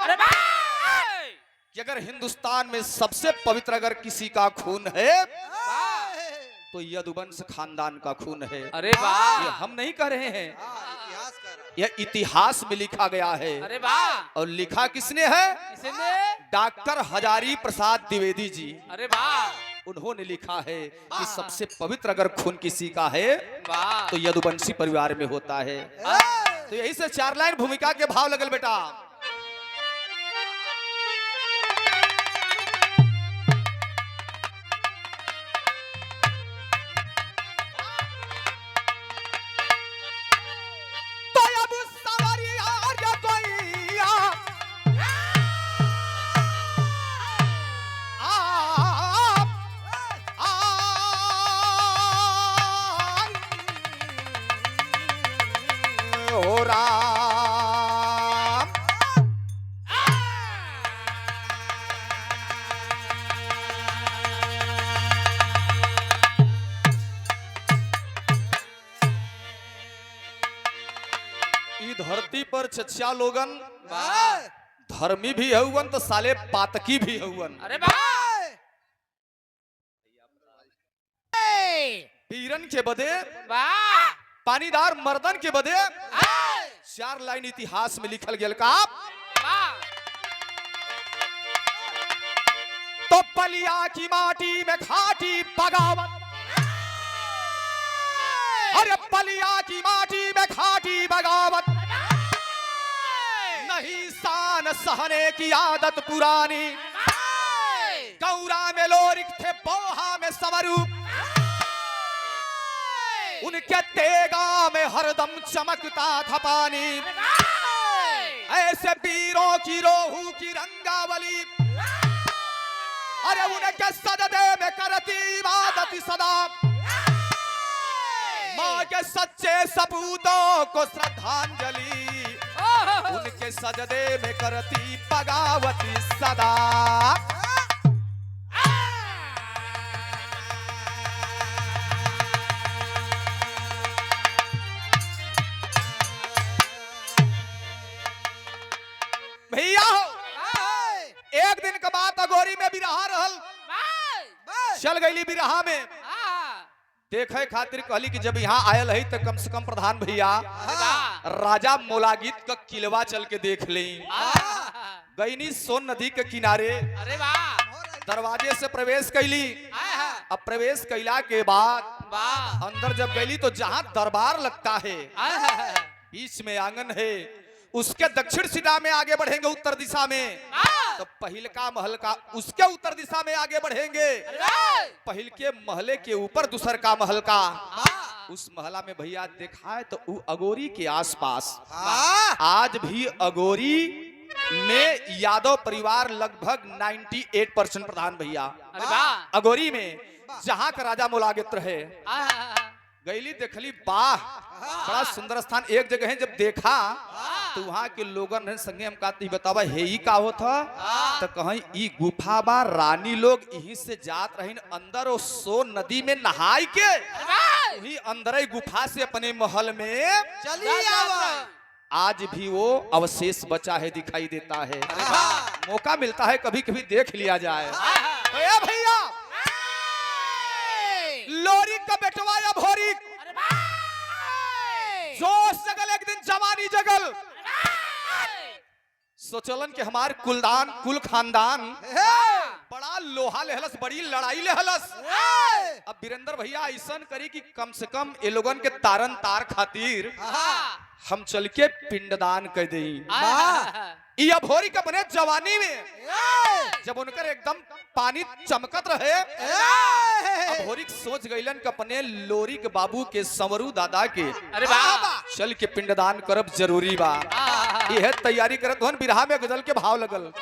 अरे भाई कि अगर हिंदुस्तान में सबसे पवित्र अगर किसी का खून है तो यदुवंश खानदान का खून है। अरे वाह ये हम नहीं कह रहे हैं, इतिहास कह रहा है। यह इतिहास में लिखा गया है। अरे वाह और लिखा किसने है? किसने डॉक्टर हजारी प्रसाद द्विवेदी जी। अरे वाह उन्होंने लिखा है कि सबसे पवित्र अगर खून किसी का है वाह तो यदुवंशी परिवार में होता है। तो यही से 4 लाइन भूमिका के भाव लगल बेटा। तो अब सवरिया रे कोइया, आप ओ राम। ई धरती पर चचा लोगन वाह धर्मी भी हउवन तो साले पातकी भी हउवन। अरे वाह वीरन के बदे, वाह पानीदार मर्दन के बदे 4 लाइन इतिहास में लिखल गेल का। वाह तो पलिया की माटी में खाटी बगावत, अरे पलिया की माटी में खाटी बगावत, नहीं शान सहने की आदत पुरानी। गौरा में लोरिक थे, बोहा में संवरू, उनके तेगा में हरदम चमकता था पानी। ऐसे वीरों की रोहू की रंगावली, अरे उनके सजदे में करती इबादत सदा। माँ के सच्चे सपूतों को श्रद्धांजलि, उनके सजदे में करती बगावती सदा। भैया एक दिन के बाद अगोरी में बिरहा रहल, चल गईली बिरहा में देखे खातिर। कहली कि जब यहाँ आयल है तो कम से कम प्रधान भैया राजा मोलागित का किलवा चल के देख ली। गईनी सोन नदी के किनारे अरे वाह दरवाजे से प्रवेश कैली। अब प्रवेश कैला के बाद वाह अंदर जब गईली तो जहाँ दरबार लगता है बीच में आंगन है, उसके दक्षिण दिशा में आगे बढ़ेंगे उत्तर दिशा में तो पहिल का महल का, उसके उत्तर दिशा में आगे बढ़ेंगे पहिल के महले के ऊपर दूसर का महल का। उस महला में भैया देखा है तो वो अगोरी के आसपास आज भी अगोरी में यादव परिवार लगभग 98% प्रधान भैया। अरे वाह अगोरी में जहाँ का राजा मोलागित रहे। गईली देखली, वाह बड़ा सुंदर स्थान। एक जगह है जब देखा तो वहाँ के लोगन ने संगे हम कहते बतावा हे ही का होता तो कहीं ई गुफा बा, रानी लोग यहीं से जात रहीन अंदर और सोन नदी में नहाई के वही अंदर ही गुफा से अपने महल में चली आवा। आज भी वो अवशेष बचा है, दिखाई देता है। मौका मिलता है कभी कभी देख लिया जाए। तो ये भैया लोरी का बेटवा या भोरी जोश जगल, एक दिन जवानी जगल, सोचलन कि हमार कुलदान कुल खानदान बड़ा लोहा लेहलस, बड़ी लड़ाई लेहलस। अब वीरेंद्र भैया ऐसा करी कि कम से कम ये लोगन के तारन तार खातिर हम चल के पिंडदान कर दें। ये भोरी का बने जवानी में जब उनकर एकदम पानी चमकत रहे, अब भोरी सोच गईलन कि अपने लोरी के बाबू के संवरू दादा के अरे वाह चल के पिंडदान करब जरूरी बा। यह तैयारी करत हन, बिरहा में गजल के भाव लगल।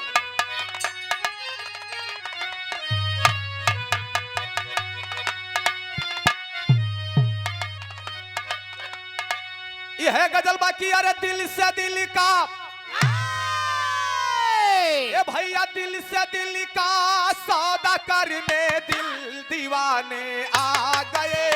यह गजल बाकी अरे दिल से दिल का, ए भैया दिल से दिल का सौदा करने दिल दीवाने आ गए।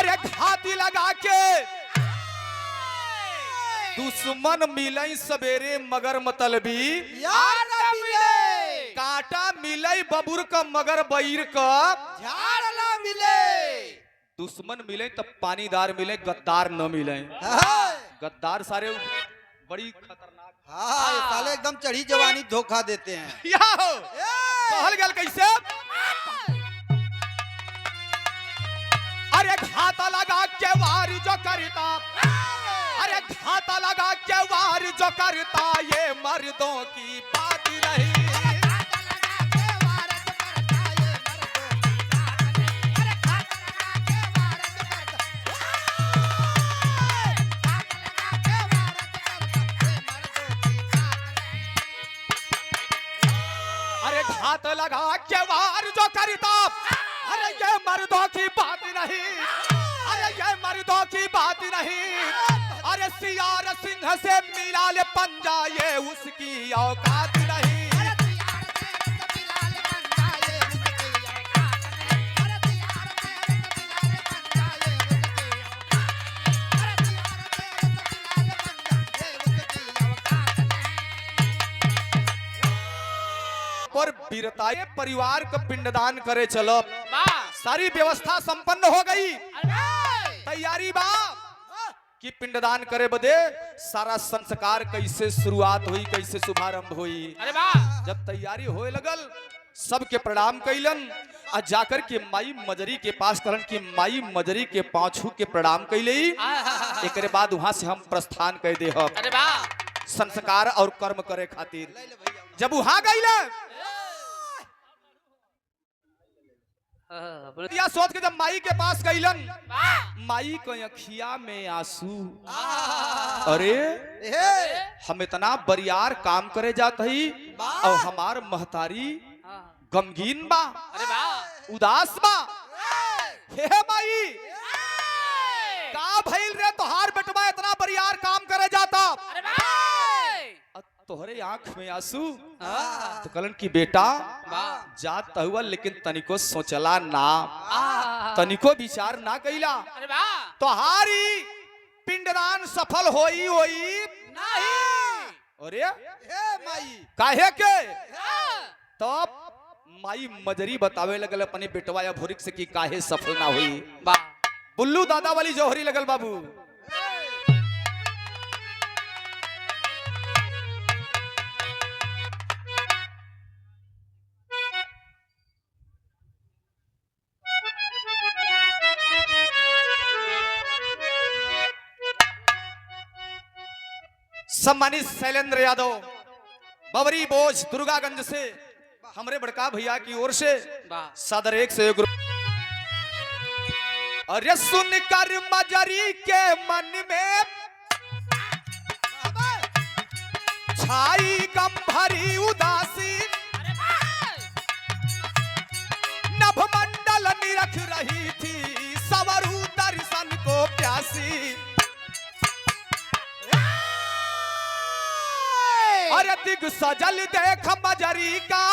अरे घाती लगा के दुश्मन मिलई सवेरे मगर मतलबी यार न मिले कांटा मिलई बबुर का मगर बईर का झाड़ न मिले दुश्मन मिले तब पानीदार मिले गद्दार न मिले हाँ गद्दार सारे बड़ी खतरनाक हाँ, ये साले एकदम चढ़ी जवानी धोखा देते हैं या हो कहल गल कैसे अरे घाता लगा के वार जो करता अरे घाता लगा के वार जो करता ये मर्दों की बात नहीं अरे घात लगा के वार जो करता अरे ये मर्दों की बात नहीं अरे ये मर्दों की बात नहीं अरे सियार सिंह से मिला ले पंजा ये उसकी औकात नहीं और वीरताए परिवार का पिंडदान करे चलो सारी व्यवस्था संपन्न हो गई तैयारी बा कि पिंडदान करे बदे सारा संस्कार कैसे शुरुआत हुई कैसे शुभारंभ हुई अरे वाह जब तैयारी होए लगल सबके प्रणाम कैलन आ जाकर के माई मजरी के पास कहलन कि माई मजरी के पाछू के प्रणाम कैले एक बाद वहां से हम प्रस्थान कर दे अरे वाह संस्कार और कर्म करे खातिर जब वहां गईले या सोच के जब माई के पास गईलन माई को अखिया में आंसू अरे हम इतना बरियार काम करे जात हई और हमार महतारी गमगीन बा अरे वाह उदास बा हे माई का भइल रे तोहार बेटवा इतना बरियार काम करे जाता अरे वाह तोहरे आंख में आंसू तो कहलन कि बेटा जात हुआ लेकिन तनिको सोचला ना तनिको विचार ना कैला अरे वाह तोहारी पिंडदान सफल होई होई नहीं अरे माई काहे के तब माई मजरी बतावे लगल अपने बेटवा या भोरिक से कि काहे सफल ना हुई वाह बुल्लू दादा वाली जौहरी लगल बाबू सम्मानित शैलेंद्र यादव बबरी बोझ दुर्गागंज से हमरे बड़का भैया की ओर से सादर एक से एक अरे सुनकर मजरी के मन में छाई गम भरी उदासी नभमंडल निरख रही थी सवरू दर्शन को प्यासी अरे दिग सजल देख मजरी का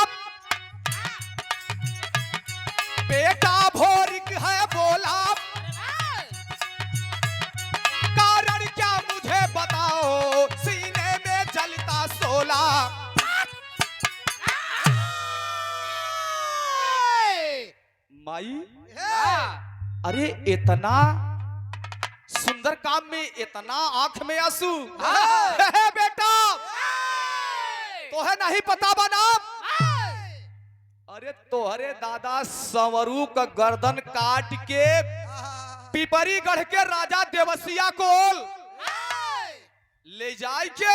बेटा भोरिक है बोला कारण क्या मुझे बताओ सीने में जलता सोला माई अरे इतना सुंदर काम में इतना आंख में आंसू बेटा तो है नहीं पता बना अरे तोहरे दादा संवरू का गर्दन काट के पिपरी गढ़ के राजा देवसिया कोल ले जाए के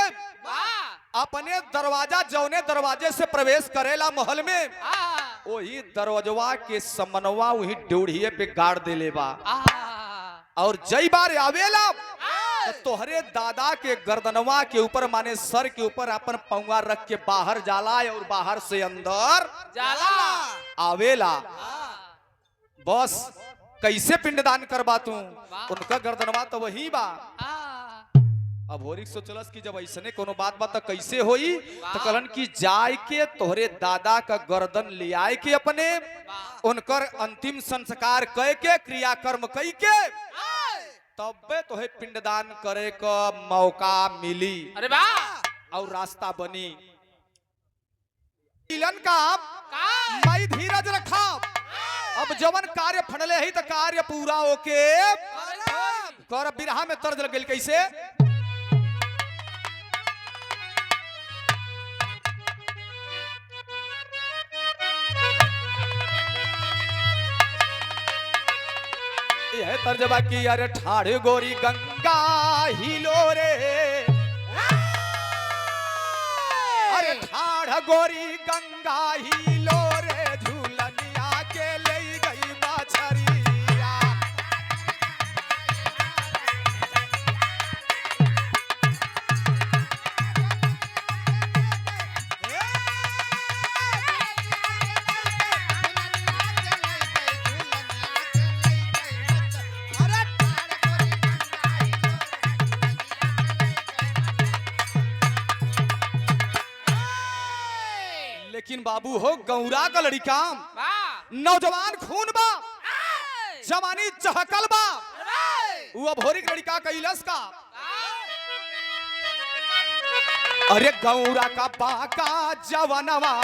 अपने दरवाजा जौने दरवाजे से प्रवेश करेला महल में वही दरवाजवा के समनवा वही ड्योढ़िए पे गाड़ देले बा और जई बार आवेला तो तोहरे दादा के गर्दनवा के ऊपर माने सर के ऊपर अपन पौवा रख के बाहर जाला और बाहर से अंदर जाला आवेला बस कैसे पिंडदान करवा तू उनका गर्दनवा तो वही बा अब होरिक सोचलस कि जब ऐसने कोनो बात बात कैसे होई, तो कहलन कि जाय के तोहरे दादा का गर्दन ले आए के अपने उनकर अंतिम संस्कार कह के क्रियाकर्म कह के तबे तोहे पिंडदान करे का मौका मिली। अरे वाह और रास्ता बनी। मिलन का का मैं धीरज रखा। अब जवन कार्य फनले ही तो कार्य पूरा होके कर बिरहा में तर्ज लग गई कैसे। यह तर्जबा की अरे ठाड़ गोरी गंगा हिलो रे, अरे ठाड़ गोरी गंगा हिलो रे, झूलनिया के ले गई बाछरिया। लेकिन बाबू हो गौरा का लड़का वाह नौजवान खून बा, जवानी चहकल बा, वो अब होरिक लड़का कैलस का। अरे गौरा का बाका जवनवा,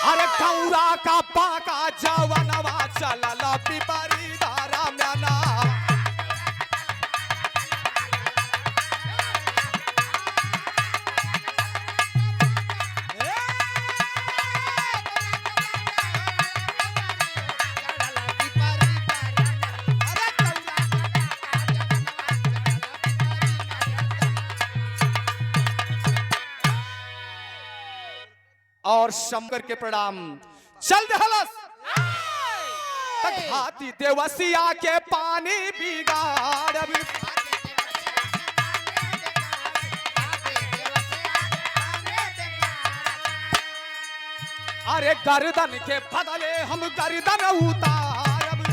अरे गौरा का बाका जवनवा, चलल पिपरी धारा में ना। और शंकर के प्रणाम चल दहलस तक हाथी देवसिया के पानी बिगाड़। अरे गर्दन के बदले हम गर्दन उतारब।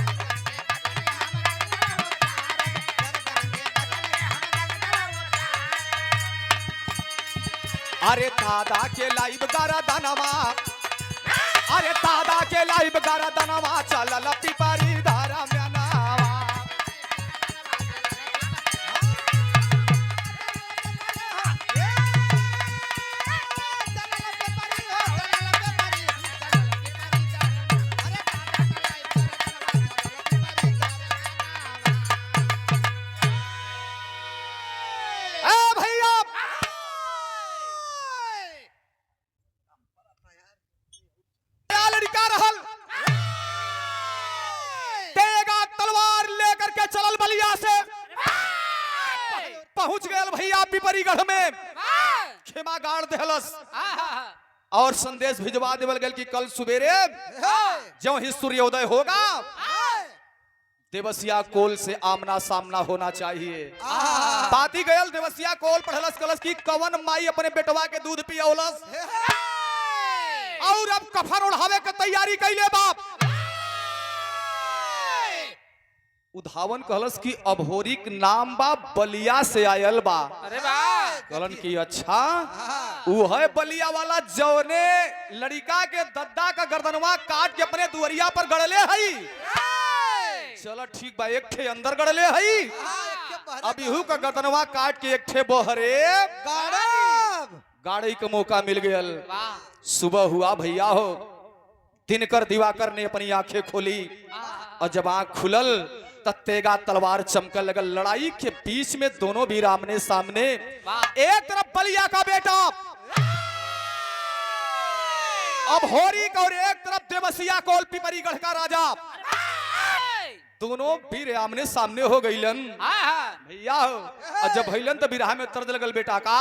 अरे दादा के लाइव गर्दनवा, अरे दादा के लाइव गर्दनवा, चलल पिपरी धारा में नावा। पहुंच गए भैया पिपरीगढ़ में, खेमा गाड़ देहलस और संदेश भिजवा देवल गल कि कल सुबेरे जो ही सूर्योदय होगा देवसिया कोल से आमना सामना होना चाहिए। बाती गयल देवसिया कोल पढ़लस कलस की कवन माई अपने बेटवा के दूध पियौलस और अब कफन उड़ावे के तैयारी कैले बाप। उधावन कहलस की अभोरिक नाम बा, बलिया से आयल बा। अरे वाह कहलन की अच्छा वो है बलिया वाला जौने लड़का के दद्दा का गर्दनवा काट के अपने दुवरिया पर गड़ले हई। चलो ठीक बा, एक ठे अंदर गड़ले हई, अब इहू का गर्दनवा काट के एक ठे बोहरे गाड़ी का मौका मिल गयल। सुबह हुआ भैया हो, दिनकर दिवाकर ने अपनी आंखें खोली और जब आंख खुलल तेगा तलवार चमकल लगल। लड़ाई के बीच में दोनों भी आमने सामने, एक तरफ बलिया का बेटा अब होरी और एक तरफ देवसिया कोल पिपरीगढ़ का राजा, दोनों भी आमने सामने हो गईलन भैया हो। और जब भइलन तो बिरहा में तर्ज लगल बेटा का,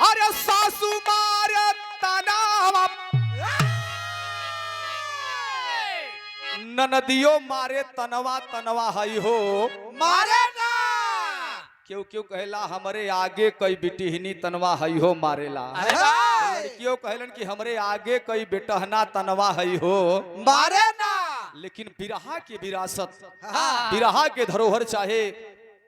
अरे सासू मारे तनावा, ननदियो मारे तनवा तनवा हई हो मारे ना। क्यों क्यों कहला हमरे आगे कई बिटिहनी तनवा हई हो मारेला। लड़कियों कहलन कि हमरे आगे कई बेटहना तनवा हई हो मारे ना। लेकिन बिरहा की विरासत, हाँ। बिरहा के धरोहर, चाहे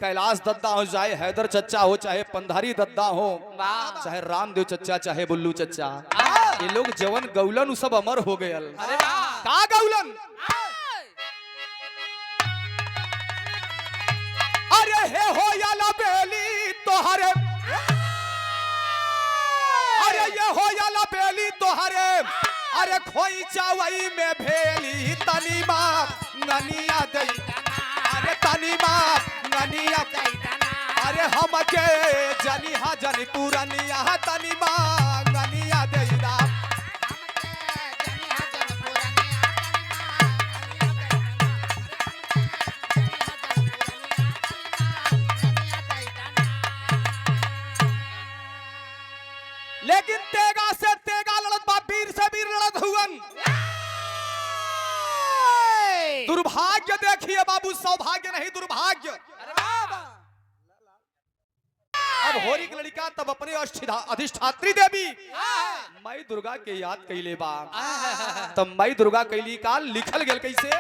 कैलाश दद्दा हो, चाहे हैदर चच्चा हो, चाहे पंधारी दद्दा हो, वाह। चाहे रामदेव चच्चा, चाहे बुल्लू चच्चा, हाँ। ये लोग जवन गौलन उ सब अमर हो गए। अरे वाह। का गौलन? अरे हे हो या बेली तोहरे, अरे ये हो या बेली तोहरे, अरे खोई चावई में भेली तनी बाप ननिया दई, अरे तनी बाप ननिया, अरे हमके जनिहा जनी पुरनिया तनी बाप ननिया दई दा। लेकिन तेगा से तेगा लड़त बा, वीर से वीर लड़त हुवन। दुर्भाग्य देखिए बाबू, सौभाग्य नहीं दुर्भाग्य। अरे वाह। अब होरी की लड़का तब अपने अधिष्ठात्री देवी हाँ। माई दुर्गा के याद कैले बा। हाँ। तब माई दुर्गा कैली का लिखल गेल कैसे?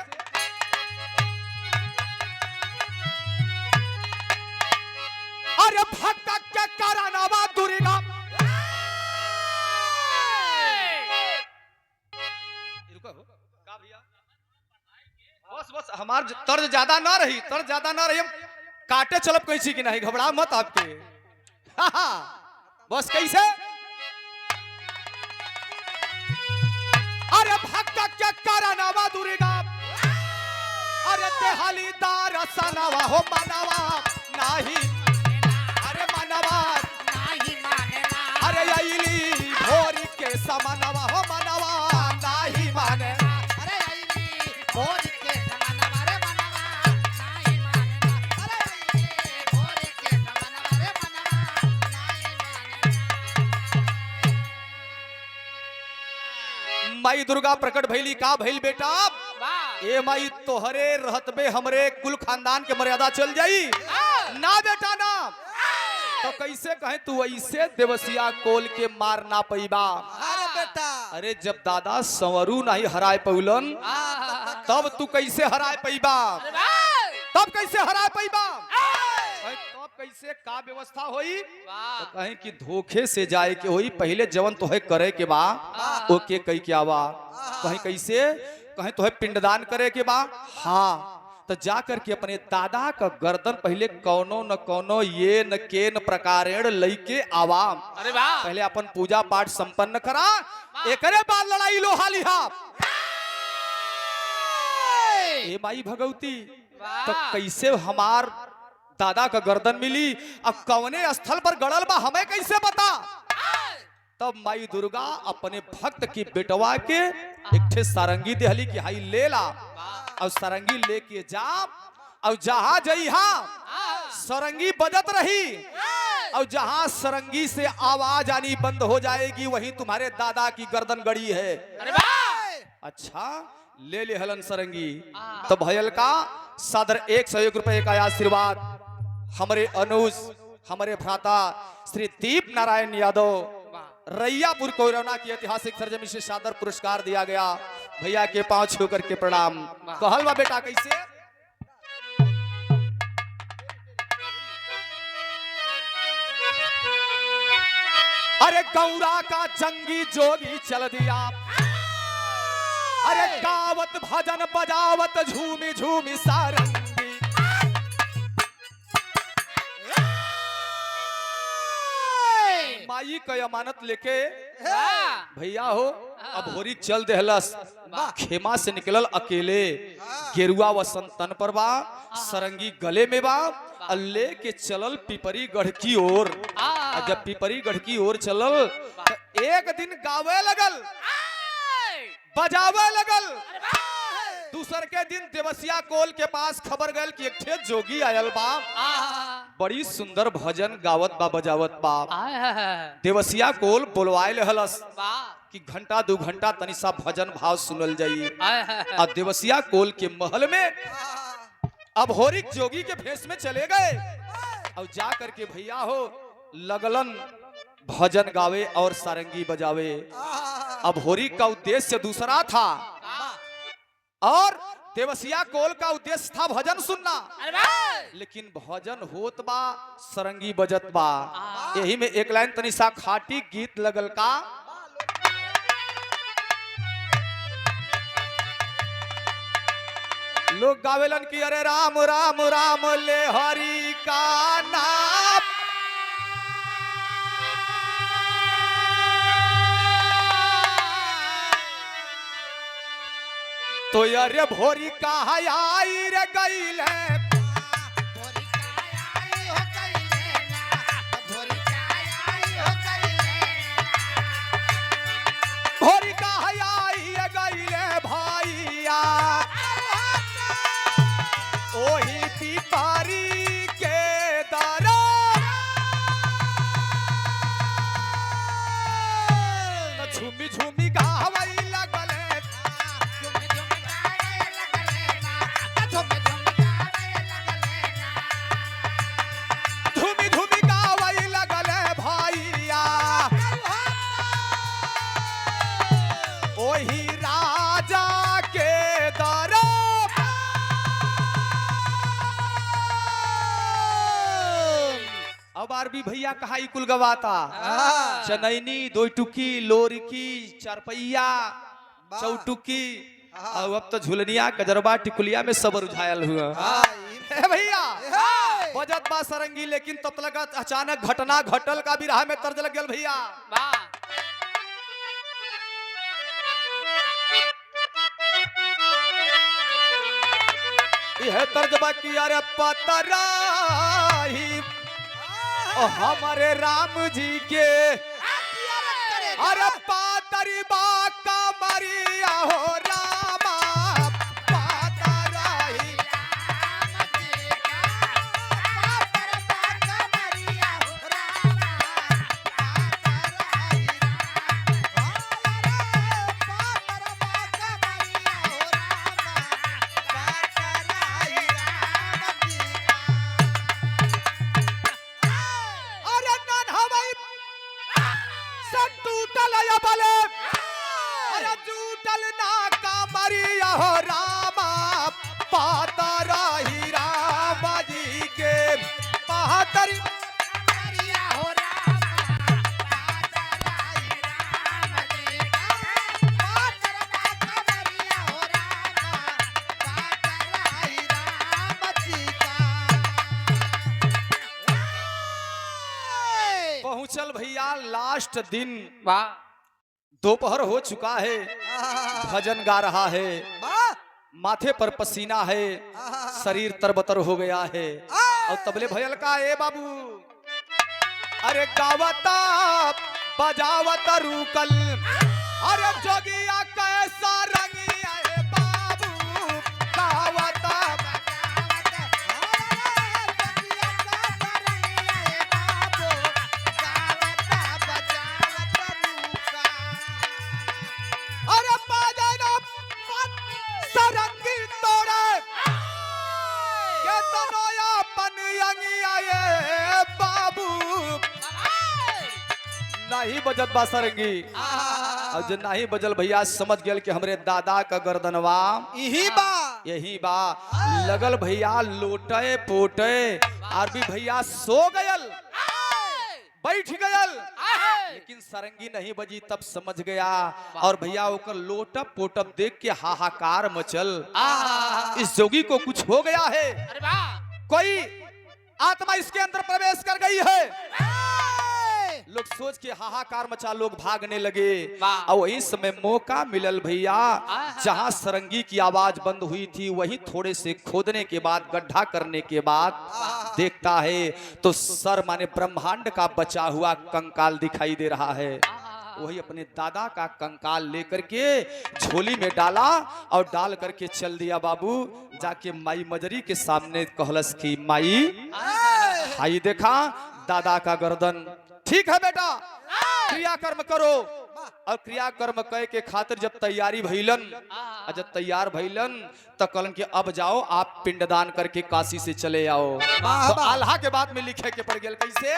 अरे भक्त के करानावा दुर्गा, बस बस हमार तर्ज ज्यादा ना रही, तर्ज ज्यादा ना रही, हम काटे चलब कैसी कि नहीं, घबरा मत आपके। बस कैसे? अरे भक्त क्या करानावा दुर्गा, अरे तेहाली दार सनावा हो मनवा नाही, अरे मनवा अरे अइली भोरी के समनवा हो मनवा नाही माने, माई दुर्गा प्रकट भैली का भैल बेटा, वाह। ए माई तोहरे रहतबे हमरे कुल खानदान के मर्यादा चल जाई ना बेटा ना, तो कैसे कहे तू ऐसे देवसिया कोल के मार ना पैबा। अरे बेटा, अरे जब दादा संवरू नहीं हराए पौलन, तब तू कैसे हराए पैबा, अरे वाह। तब कैसे हराए पैबा, तब कैसे का व्यवस्था होई। वाह। तो कहें कि धोखे से जाए के होई, पहले जवन तोहे करे के बा ओके कही के आवा। कहीं कैसे कहें तोहे पिंडदान करे के बा, हाँ तो जा करके अपने दादा का गर्दन पहले कौनो न कौनो ये न के न प्रकारेण लइके आवा। अरे वाह। पहले अपन पूजा पाठ संपन्न करा, एकरे बाद लड़ाई लोहा लिहा। ए माई भगवती, तो कैसे हमार दादा का गर्दन मिली, अब कौने स्थल पर गड़ल बा हमें कैसे बता। तब माई दुर्गा अपने भक्त की बेटवा के एक ठे सारंगी देहली की हाई ले ला, और सारंगी लेके जा, और जहां जइहा सारंगी बजत रही, और जहां सारंगी से आवाज आनी बंद हो जाएगी वहीं तुम्हारे दादा की गर्दन गड़ी है। अरे वाह। अच्छा ले ले हलन सारंगी। तो भयल का सादर 101 रुपए का आशीर्वाद हमारे अनुज, हमारे भ्राता श्री दीप नारायण यादव रैयापुर कोयरौना की ऐतिहासिक सरजमी से सादर पुरस्कार दिया गया। भैया के पांव छू करके प्रणाम। कहल बा बेटा कैसे? अरे गौरा का जंगी जोगी चल दिया, अरे गावत भजन बजावत झूमी झूमी सारंगी, माई का अमानत लेके भैया हो अब होरी चल देहलस, खेमा से निकलल अकेले, गेरुआ वसंत तन पर बा, सरंगी गले में बा, अल्ले के चलल पिपरी गढ़ की ओर। जब पिपरी गढ़ की ओर चलल तो एक दिन गावे लगल, बजावे लगल। दूसर के दिन देवसिया कोल के पास खबर गल कि एक ठे जोगी आयल बा, बड़ी सुंदर भजन गावत बा बजावत बा। देवसिया कोल बोलवाए हलस कि घंटा 2 घंटा तनी सा भजन भाव सुनल जाई। अब देवसिया कोल के महल में अब होरिक जोगी के भेष में चले गए, और जा करके भैया हो लगलन भजन गावे और सारंगी बजावे। अब होरी का उद्देश्य दूसरा था, और देवसिया कोल का उद्देश्य था भजन सुनना, अरे वाह लेकिन भजन होत बा सरंगी बजत बा। यही में एक लाइन तनी सा खाटी गीत लगल का, लोग गावेलन की अरे राम राम राम ले हरि का नाम, तो अरे भोरी का आई रे गईल है, भोरी का आई रे गईल है भैया, ओही पिपारी के दरा झूमी झूमी गावई लगल है, झूमी झूमी गावई लगल है भैया, ओही राजा के दरा। अब आरबी भैया कहा कुल गवाता, चनैनी दो टुकी लोरकी चारपैया चौटुकी, और अब तो झुलनिया कजरबा टिकुलिया में सब रुझायल हुआ है भैया। बजत बा सरंगी, लेकिन तब तक अचानक घटना घटल का भी राह में तर्ज लग गया भैया। वाह यह तर्जबा की अरे पतराही हमारे राम जी के, अरे पातरी बाका मरिया हो रामा पातराही, अरे नन हवाई सब टूटल या बले, अरे टूटल ना का मरिया हो रामा पातराही राम जी के, पातरी पहुंचल भैया लास्ट दिन, वाह दोपहर हो चुका है, भजन गा रहा है, माथे पर पसीना है, शरीर तरबतर हो गया है, और तबले भयल का ए बाबू, अरे गावता बजावता रूकल, अरे जोगिया कैसा रंगिया ए बाबू, गावता अरे बाजना सरंगी तोड़े के तनोया पन यंगिया ये बाबू, नहीं बजत बा सरंगी, और जो नहीं बजल भैया समझ गेल कि हमरे दादा का गर्दनवा यही बा, लगल भैया लोटे पोटे, आरबी भैया सो गयल बैठ गयल, लेकिन सरंगी नहीं बजी तब समझ गया, और भैया ओकर लोटप पोटप देख के हाहाकार मचल, इस जोगी को कुछ हो गया है, अरे वाह कोई आत्मा इसके अंदर प्रवेश कर गई है। लोग सोच के हाहाकार मचा, लोग भागने लगे, और वही समय मौका मिलल भैया, जहां सरंगी की आवाज बंद हुई थी वहीं थोड़े से खोदने के बाद, गड्ढा करने के बाद देखता है तो सर माने ब्रह्मांड का बचा हुआ कंकाल दिखाई दे रहा है। वही अपने दादा का कंकाल लेकर के झोली में डाला और डाल करके चल दिया बाबू, जाके माई मजरी के सामने कहलस की माई हाई देखा दादा का गर्दन, ठीक है बेटा क्रियाकर्म करो। और क्रियाकर्म कह के खातिर जब तैयारी भइलन, जब तैयार भइलन तो कहलन कि अब जाओ आप पिंडदान करके काशी से चले आओ। तो आल्हा के बाद में लिखे के पड़ गेल कैसे,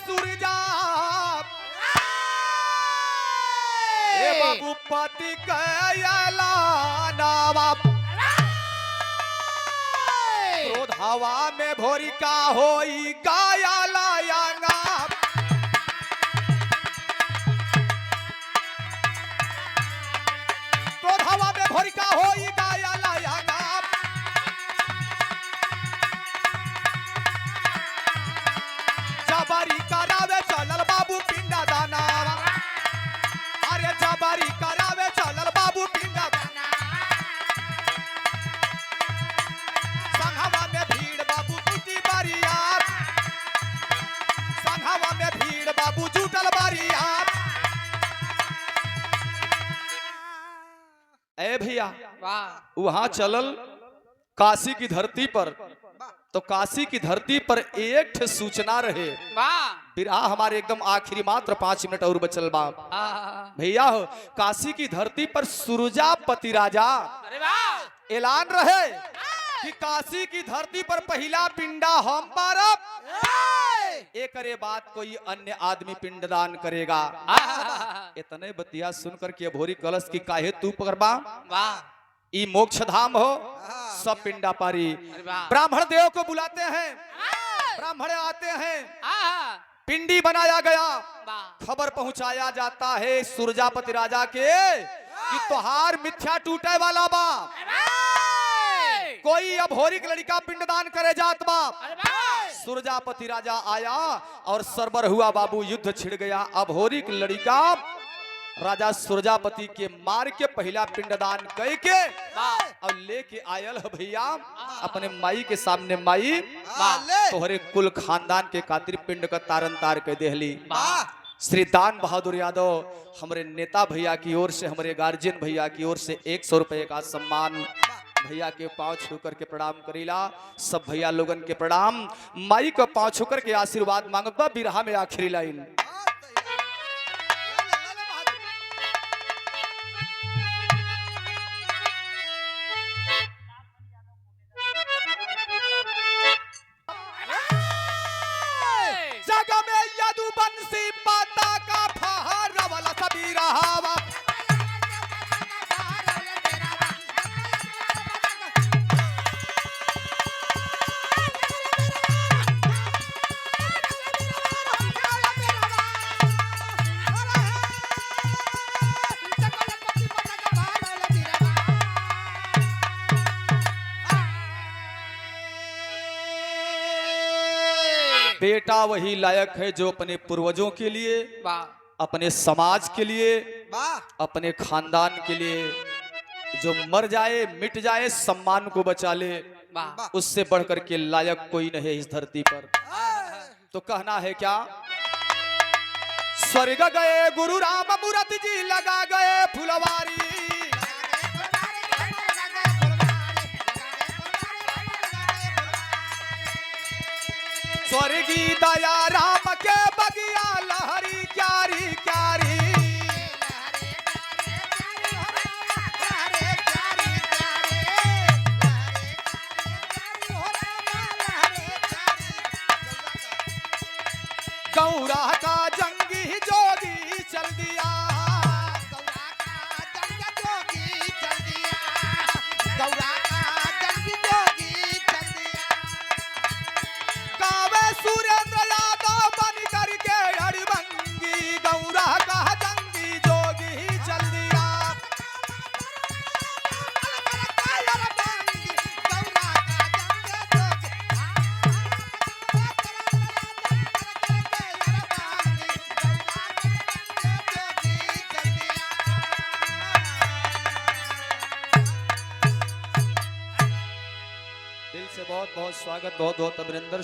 सूरजा ए बाबू पति कयला नावा क्रोध हवा में भोरी का होई गाया लायांगा क्रोध हवा में भोरी का होई गाया लायांगा जबारी करावे चलल बाबू पिंडा दाना अरे जबारी करावे चलल बाबू पिंडा दाना संघवा में भीड़ बाबू टूटी बारिया संघवा में भीड़ बाबू जुटल बारिया ए भैया वाह वहां चलल काशी की धरती पर तो काशी की धरती पर एक ठे सूचना रहे वाह बिरहा हमारे एकदम आखिरी मात्र 5 मिनट और बचल बा भैया हो काशी की धरती पर सुरजापति राजा अरे वाह ऐलान रहे कि काशी की धरती पर पहला पिंडा हम पारब एकरे बाद कोई अन्य आदमी पिंडदान करेगा इतने बतिया सुनकर के भोरी कलश की काहे तू पकड़बा वाह ई मोक्ष धाम हो सब पिंडा पारी अरे वाह ब्राह्मण देव को बुलाते हैं ब्राह्मण आते हैं पिंडी बनाया गया वाह खबर पहुंचाया जाता है सुरजापति राजा के कि तोहार मिथ्या टूटे वाला बा कोई अभोरी की लड़का पिंडदान करे जात बा अरे वाह सुरजापति राजा आया और सरबर हुआ बाबू युद्ध छिड़ गया अभोरी की लड़का राजा सुरजापति के मार के पहला पिंडदान कह के और लेके आयल है भैया अपने माई के सामने माई तोहरे कुल खानदान के खातिर पिंड का तारन तार के देहली श्री दान बहादुर यादव हमारे नेता भैया की ओर से हमारे गार्जियन भैया की ओर से 100 रुपए का सम्मान भैया के पांव छू करके प्रणाम करीला सब भैया लोगन के प्रणाम माई का पांव छू करके आशीर्वाद मांगबा बिरहा में आखिरी लाइन जग में यदुवंशी पाता का फहार वाला सभी रहावा बेटा वही लायक है जो अपने पूर्वजों के लिए वाह अपने समाज के लिए अपने खानदान के लिए जो मर जाए मिट जाए सम्मान को बचा ले वाह उससे बढ़कर के लायक कोई नहीं है इस धरती पर तो कहना है क्या स्वर्ग गए गुरु राम मूर्ति जी लगा गए फुलवारी स्वर्गी दया राम के बगिया लहरी क्यारी क्यारी गौरा का जंगी जोगी चल दिया गावे सुरेंद्र यादव बन करके अड़बंगी गौरा का जंगी जोगी चल दिया दिल से बहुत बहुत स्वागत बहुत बहुत अभिनंदन